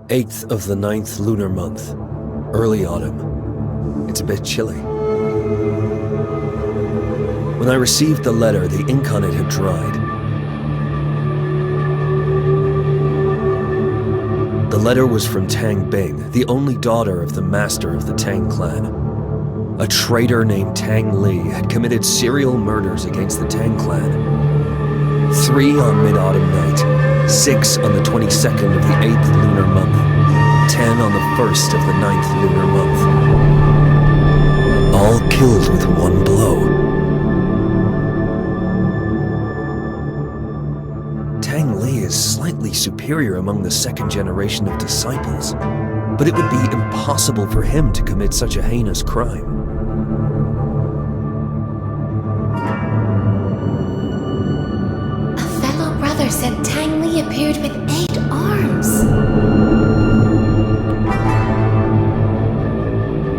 8th of the 9th lunar month, early autumn. It's a bit chilly. When I received the letter, the ink on it had dried. The letter was from Tang Bing, the only daughter of the master of the Tang clan. A traitor named Tang Li had committed serial murders against the Tang clan. 3 on Mid-Autumn Night, 6 on the 22nd of the 8th lunar month, 10 on the 1st of the 9th lunar month. All killed with one blow. Tang Li is slightly superior among the second generation of disciples, but it would be impossible for him to commit such a heinous crime. Said Tang Li appeared with 8 arms.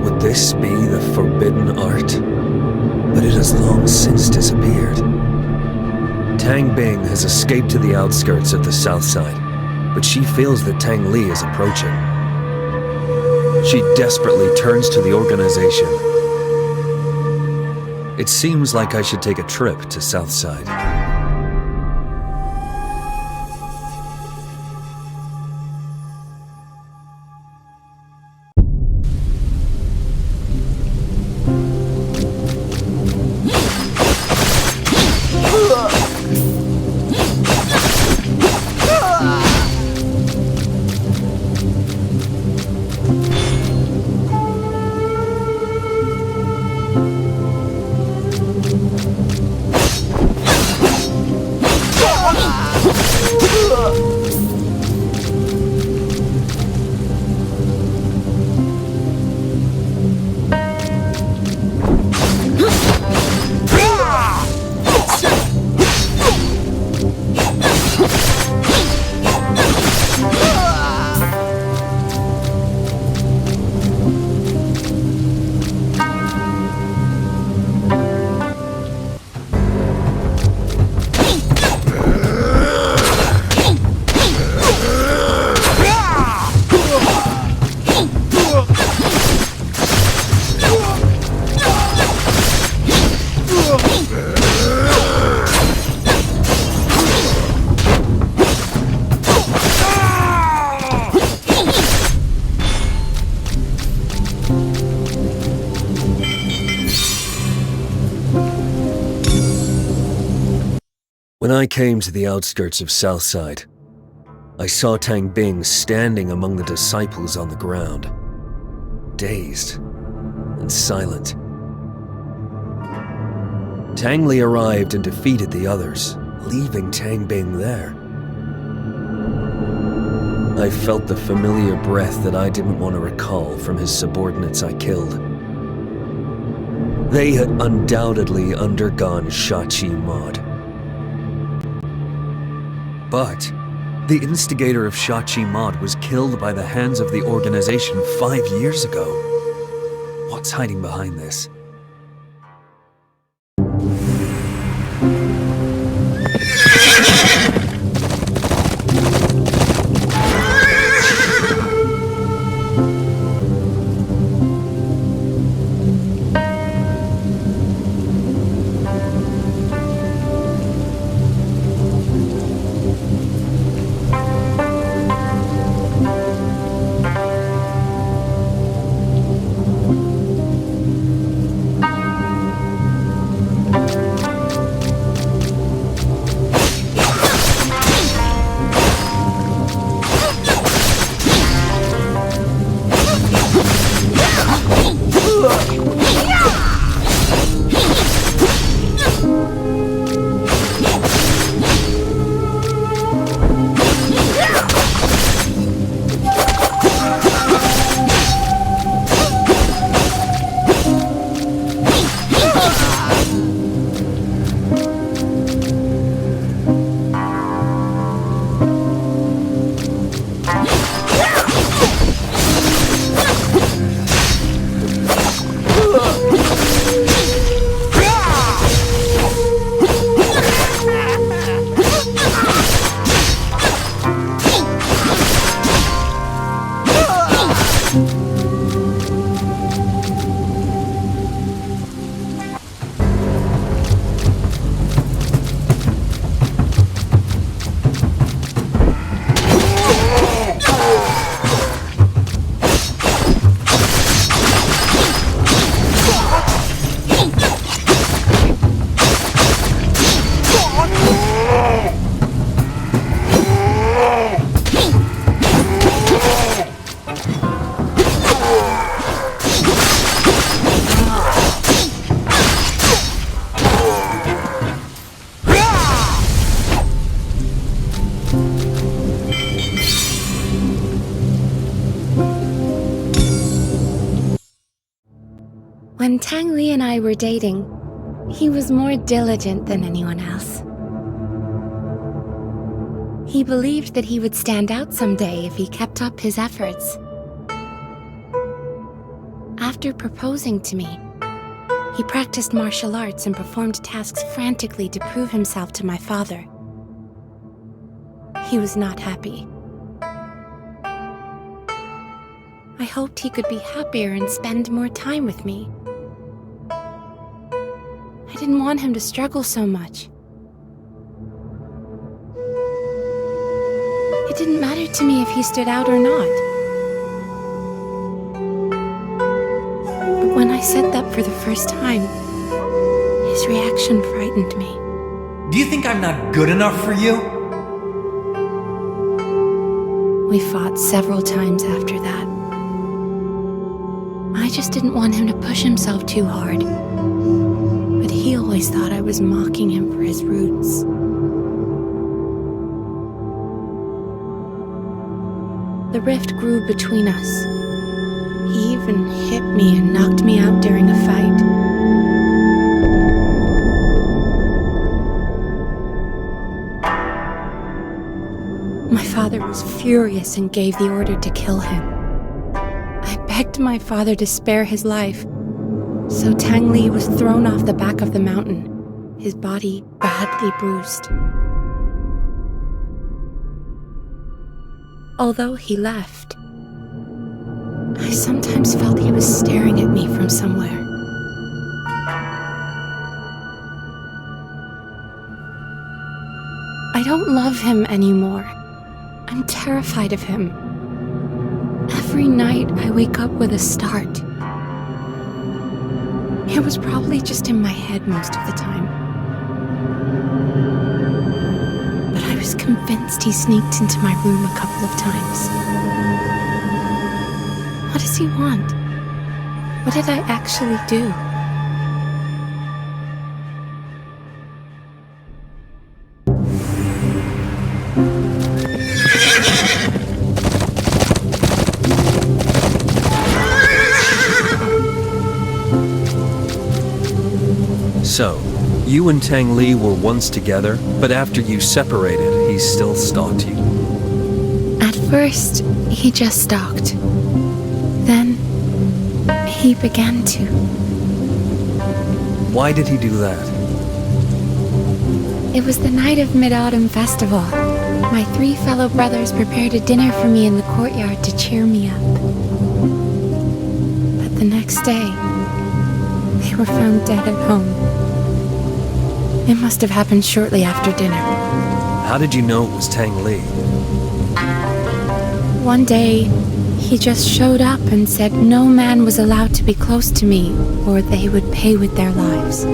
Would this be the forbidden art? But it has long since disappeared. Tang Bing has escaped to the outskirts of the south side, but she feels that Tang Li is approaching. She desperately turns to the organization. It seems like I should take a trip to Southside. When I came to the outskirts of Southside, I saw Tang Bing standing among the disciples on the ground, dazed and silent. Tang Li arrived and defeated the others, leaving Tang Bing there. I felt the familiar breath that I didn't want to recall from his subordinates I killed. They had undoubtedly undergone Shachi Mod. But the instigator of Shachi Mod was killed by the hands of the organization 5 years ago. What's hiding behind this? When Tang Li and I were dating, he was more diligent than anyone else. He believed that he would stand out someday if he kept up his efforts. After proposing to me, he practiced martial arts and performed tasks frantically to prove himself to my father. He was not happy. I hoped he could be happier and spend more time with me. I didn't want him to struggle so much. It didn't matter to me if he stood out or not. But when I said that for the first time, his reaction frightened me. Do you think I'm not good enough for you? We fought several times after that. I just didn't want him to push himself too hard. But he always thought I was mocking him for his roots. The rift grew between us. He even hit me and knocked me out during a fight. My father was furious and gave the order to kill him. I begged my father to spare his life, so Tang Li was thrown off the back of the mountain, his body badly bruised. Although he left, I sometimes felt he was staring at me from somewhere. I don't love him anymore. I'm terrified of him. Every night I wake up with a start. It was probably just in my head most of the time. But I was convinced he sneaked into my room a couple of times. What does he want? What did I actually do? So, you and Tang Li were once together, but after you separated, he still stalked you. At first, he just stalked. Then, he began to. Why did he do that? It was the night of Mid-Autumn Festival. My 3 fellow brothers prepared a dinner for me in the courtyard to cheer me up. But the next day, they were found dead at home. It must have happened shortly after dinner. How did you know it was Tang Li? One day, he just showed up and said no man was allowed to be close to me, or they would pay with their lives.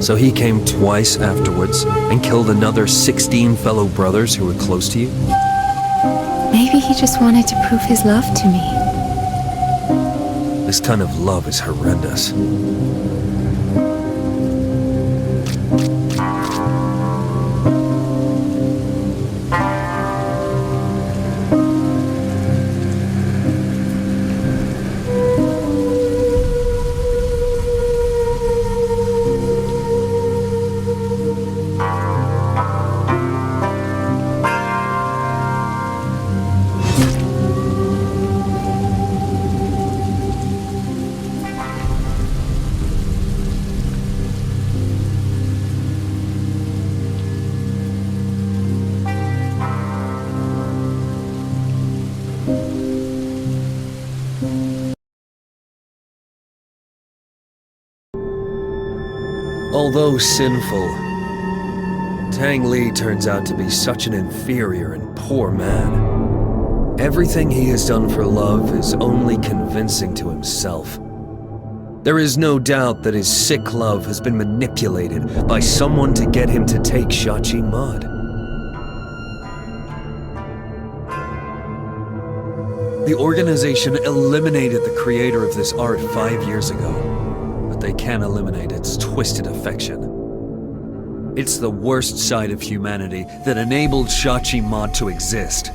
So he came twice afterwards and killed another 16 fellow brothers who were close to you? Maybe he just wanted to prove his love to me. This kind of love is horrendous. Although sinful, Tang Li turns out to be such an inferior and poor man. Everything he has done for love is only convincing to himself. There is no doubt that his sick love has been manipulated by someone to get him to take Shachi Mud. The organization eliminated the creator of this art 5 years ago, but they can't eliminate its twisted affection. It's the worst side of humanity that enabled Shachi Mud to exist.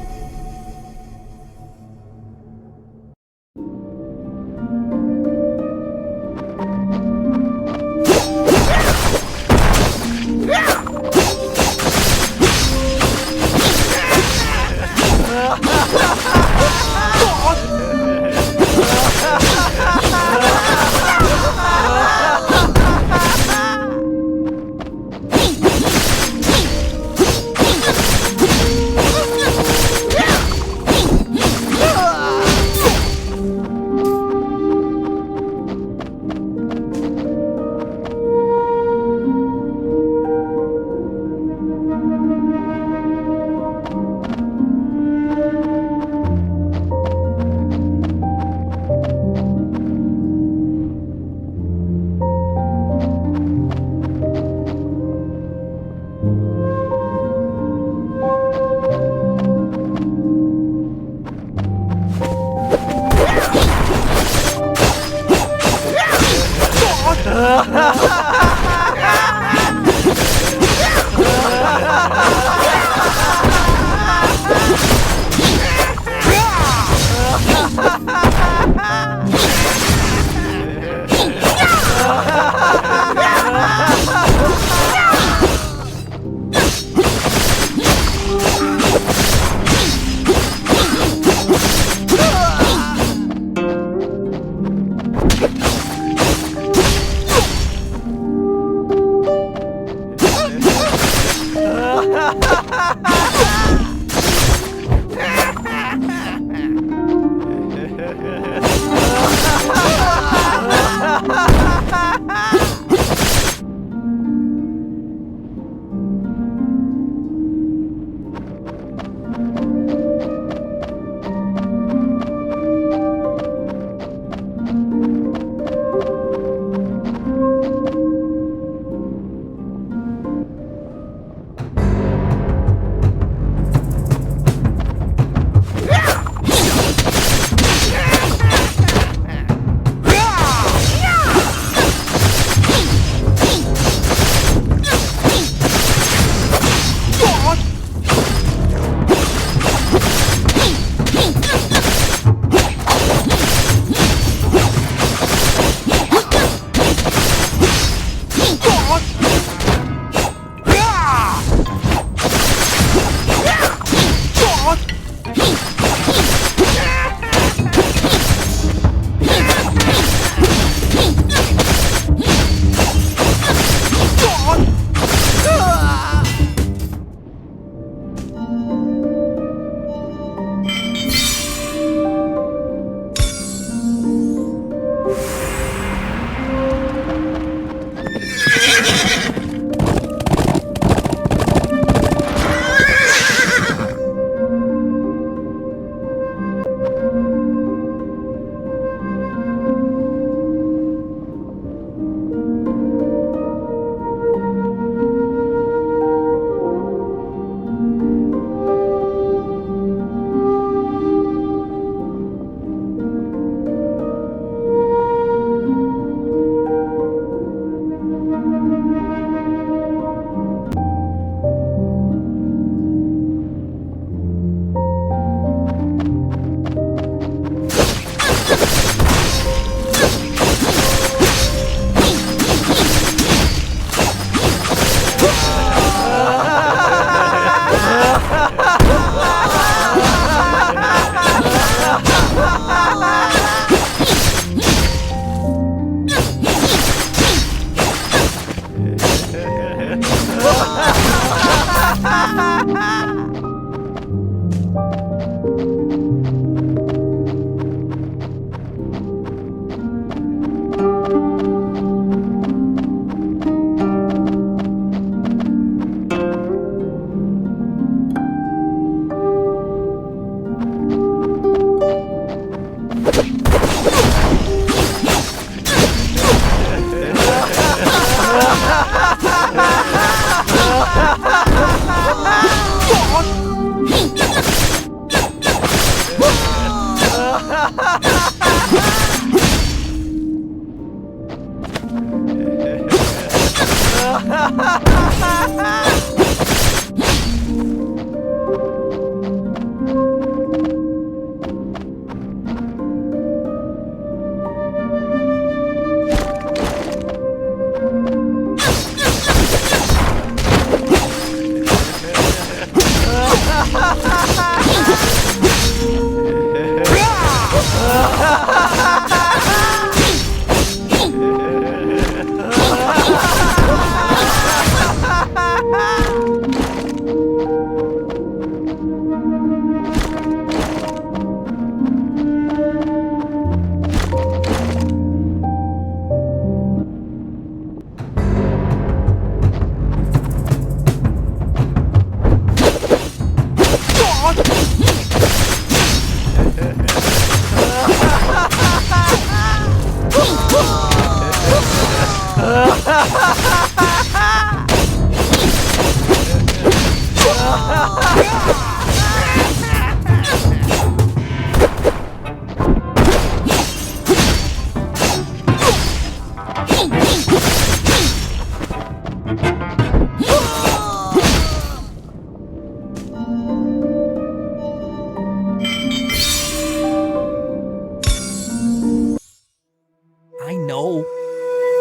I know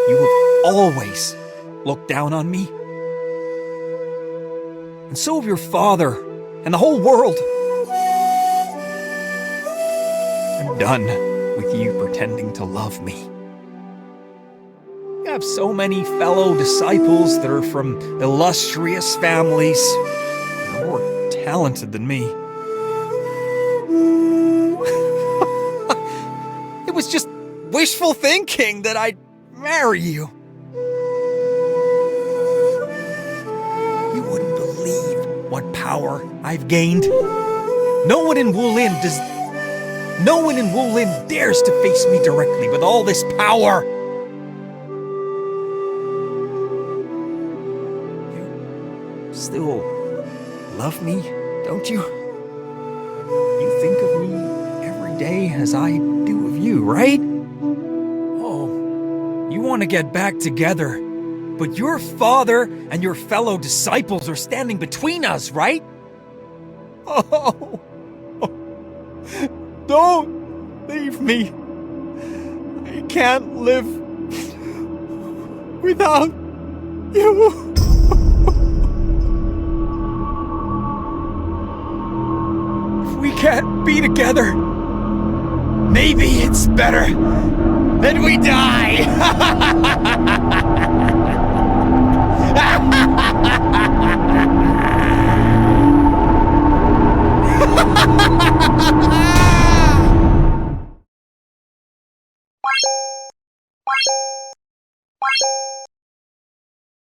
you have always looked down on me. And so have your father and the whole world. I'm done with you pretending to love me. You have so many fellow disciples that are from illustrious families, that are more talented than me. It was just wishful thinking that I'd marry you. You wouldn't believe what power I've gained. No one in Wulin dares to face me directly with all this power. You still love me, don't you? You think of me every day as I do of you, right? You want to get back together, but your father and your fellow disciples are standing between us, right? Oh, don't leave me. I can't live without you. If we can't be together, maybe it's better then we die!